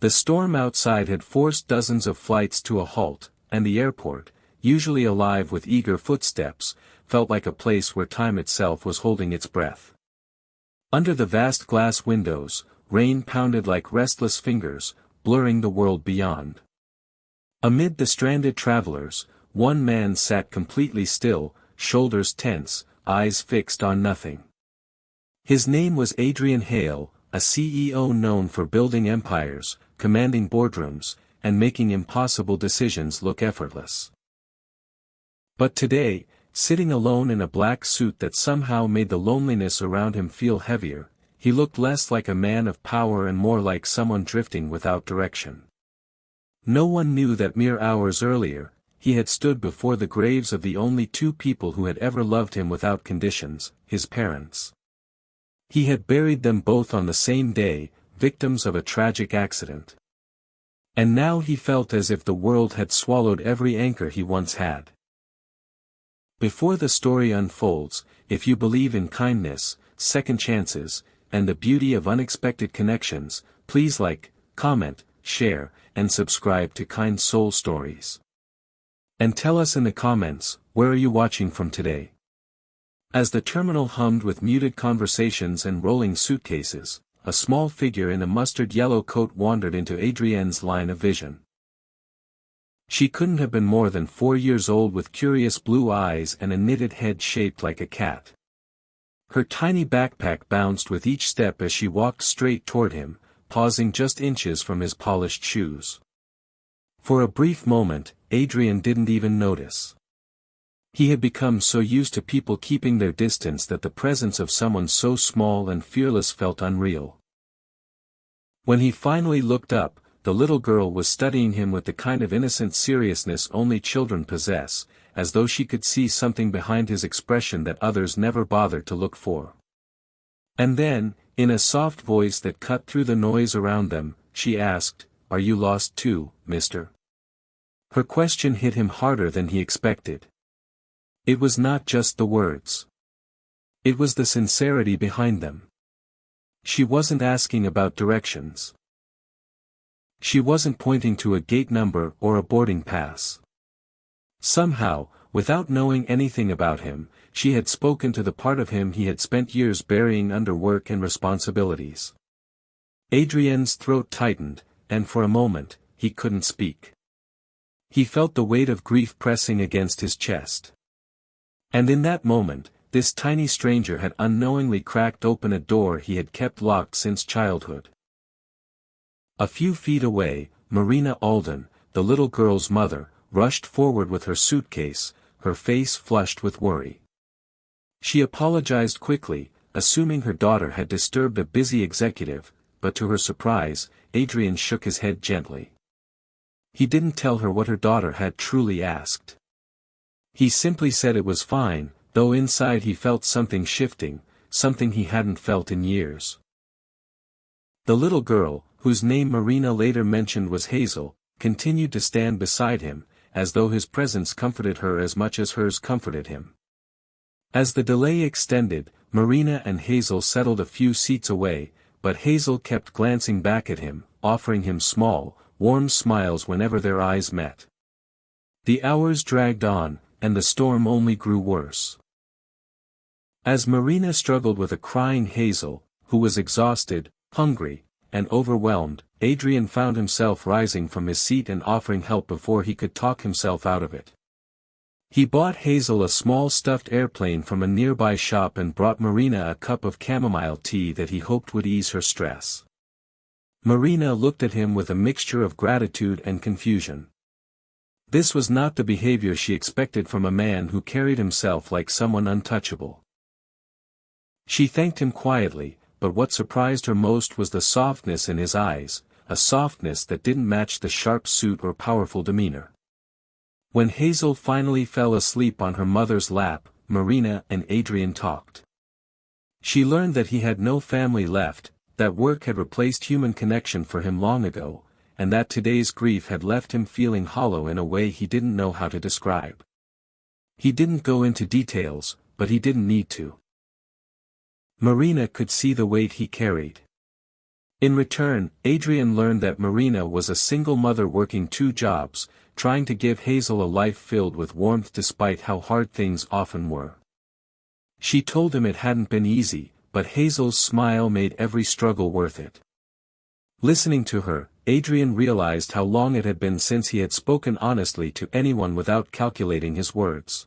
The storm outside had forced dozens of flights to a halt, and the airport, usually alive with eager footsteps, felt like a place where time itself was holding its breath. Under the vast glass windows, rain pounded like restless fingers, blurring the world beyond. Amid the stranded travelers, one man sat completely still, shoulders tense, eyes fixed on nothing. His name was Adrian Hale, a CEO known for building empires, commanding boardrooms, and making impossible decisions look effortless. But today, sitting alone in a black suit that somehow made the loneliness around him feel heavier, he looked less like a man of power and more like someone drifting without direction. No one knew that mere hours earlier, he had stood before the graves of the only two people who had ever loved him without conditions, his parents. He had buried them both on the same day, victims of a tragic accident. And now he felt as if the world had swallowed every anchor he once had. Before the story unfolds, if you believe in kindness, second chances, and the beauty of unexpected connections, please like, comment, share, and subscribe to Kind Soul Stories. And tell us in the comments, where are you watching from today? As the terminal hummed with muted conversations and rolling suitcases, a small figure in a mustard yellow coat wandered into Adrienne's line of vision. She couldn't have been more than 4 years old with curious blue eyes and a knitted head shaped like a cat. Her tiny backpack bounced with each step as she walked straight toward him, pausing just inches from his polished shoes. For a brief moment, Adrian didn't even notice. He had become so used to people keeping their distance that the presence of someone so small and fearless felt unreal. When he finally looked up, the little girl was studying him with the kind of innocent seriousness only children possess, as though she could see something behind his expression that others never bothered to look for. And then, in a soft voice that cut through the noise around them, she asked, "Are you lost too, mister?" Her question hit him harder than he expected. It was not just the words. It was the sincerity behind them. She wasn't asking about directions. She wasn't pointing to a gate number or a boarding pass. Somehow, without knowing anything about him, she had spoken to the part of him he had spent years burying under work and responsibilities. Adrienne's throat tightened, and for a moment, he couldn't speak. He felt the weight of grief pressing against his chest. And in that moment, this tiny stranger had unknowingly cracked open a door he had kept locked since childhood. A few feet away, Marina Alden, the little girl's mother, rushed forward with her suitcase, her face flushed with worry. She apologized quickly, assuming her daughter had disturbed a busy executive, but to her surprise, Adrian shook his head gently. He didn't tell her what her daughter had truly asked. He simply said it was fine, though inside he felt something shifting, something he hadn't felt in years. The little girl, whose name Marina later mentioned was Hazel, continued to stand beside him, as though his presence comforted her as much as hers comforted him. As the delay extended, Marina and Hazel settled a few seats away, but Hazel kept glancing back at him, offering him small, warm smiles whenever their eyes met. The hours dragged on, and the storm only grew worse. As Marina struggled with a crying Hazel, who was exhausted, hungry, and overwhelmed, Adrian found himself rising from his seat and offering help before he could talk himself out of it. He bought Hazel a small stuffed airplane from a nearby shop and brought Marina a cup of chamomile tea that he hoped would ease her stress. Marina looked at him with a mixture of gratitude and confusion. This was not the behavior she expected from a man who carried himself like someone untouchable. She thanked him quietly, but what surprised her most was the softness in his eyes, a softness that didn't match the sharp suit or powerful demeanor. When Hazel finally fell asleep on her mother's lap, Marina and Adrian talked. She learned that he had no family left, that work had replaced human connection for him long ago, and that today's grief had left him feeling hollow in a way he didn't know how to describe. He didn't go into details, but he didn't need to. Marina could see the weight he carried. In return, Adrian learned that Marina was a single mother working 2 jobs, trying to give Hazel a life filled with warmth despite how hard things often were. She told him it hadn't been easy, but Hazel's smile made every struggle worth it. Listening to her, Adrian realized how long it had been since he had spoken honestly to anyone without calculating his words.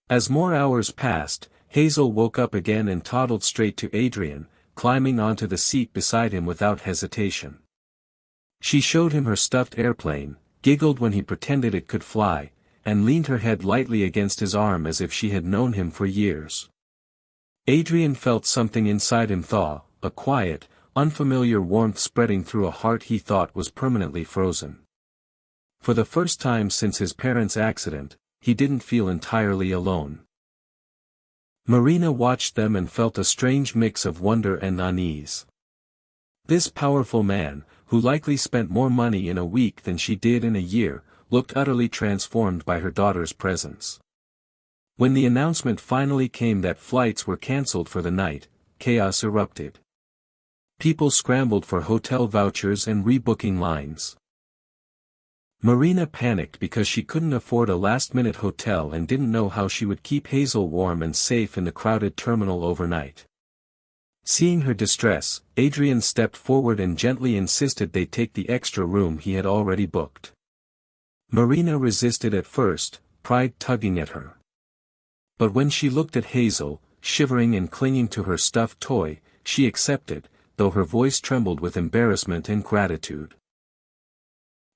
As more hours passed, Hazel woke up again and toddled straight to Adrian, climbing onto the seat beside him without hesitation. She showed him her stuffed airplane, giggled when he pretended it could fly, and leaned her head lightly against his arm as if she had known him for years. Adrian felt something inside him thaw, a quiet, unfamiliar warmth spreading through a heart he thought was permanently frozen. For the first time since his parents' accident, he didn't feel entirely alone. Marina watched them and felt a strange mix of wonder and unease. This powerful man, who likely spent more money in a week than she did in a year, looked utterly transformed by her daughter's presence. When the announcement finally came that flights were cancelled for the night, chaos erupted. People scrambled for hotel vouchers and rebooking lines. Marina panicked because she couldn't afford a last-minute hotel and didn't know how she would keep Hazel warm and safe in the crowded terminal overnight. Seeing her distress, Adrian stepped forward and gently insisted they take the extra room he had already booked. Marina resisted at first, pride tugging at her. But when she looked at Hazel, shivering and clinging to her stuffed toy, she accepted, though her voice trembled with embarrassment and gratitude.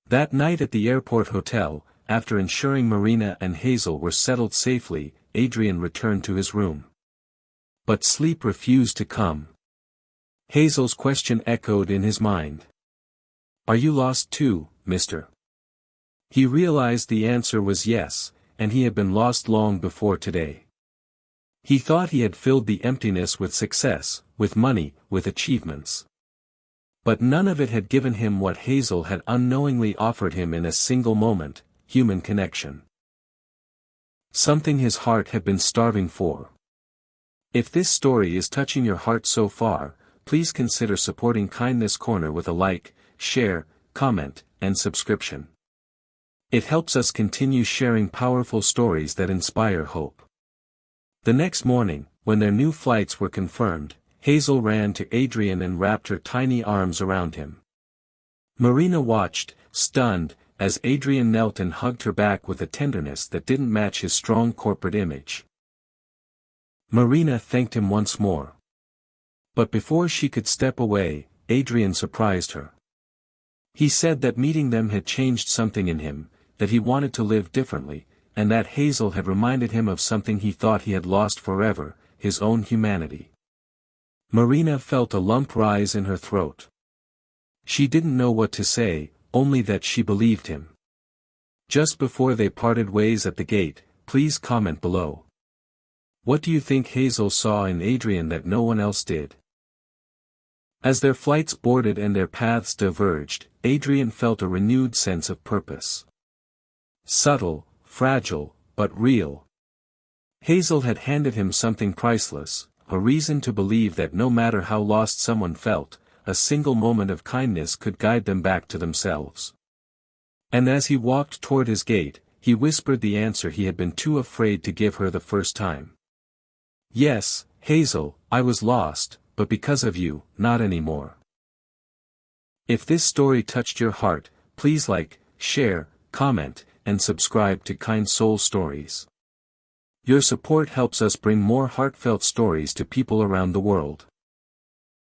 That night at the airport hotel, after ensuring Marina and Hazel were settled safely, Adrian returned to his room. But sleep refused to come. Hazel's question echoed in his mind. "Are you lost too, mister?" He realized the answer was yes, and he had been lost long before today. He thought he had filled the emptiness with success, with money, with achievements. But none of it had given him what Hazel had unknowingly offered him in a single moment: human connection. Something his heart had been starving for. If this story is touching your heart so far, please consider supporting Kindness Corner with a like, share, comment, and subscription. It helps us continue sharing powerful stories that inspire hope. The next morning, when their new flights were confirmed, Hazel ran to Adrian and wrapped her tiny arms around him. Marina watched, stunned, as Adrian knelt and hugged her back with a tenderness that didn't match his strong corporate image. Marina thanked him once more. But before she could step away, Adrian surprised her. He said that meeting them had changed something in him, that he wanted to live differently, and that Hazel had reminded him of something he thought he had lost forever, his own humanity. Marina felt a lump rise in her throat. She didn't know what to say, only that she believed him. Just before they parted ways at the gate, please comment below. What do you think Hazel saw in Adrian that no one else did? As their flights boarded and their paths diverged, Adrian felt a renewed sense of purpose. Subtle, fragile, but real. Hazel had handed him something priceless, a reason to believe that no matter how lost someone felt, a single moment of kindness could guide them back to themselves. And as he walked toward his gate, he whispered the answer he had been too afraid to give her the first time. "Yes, Hazel, I was lost, but because of you, not anymore." If this story touched your heart, please like, share, comment, and subscribe to Kind Soul Stories. Your support helps us bring more heartfelt stories to people around the world.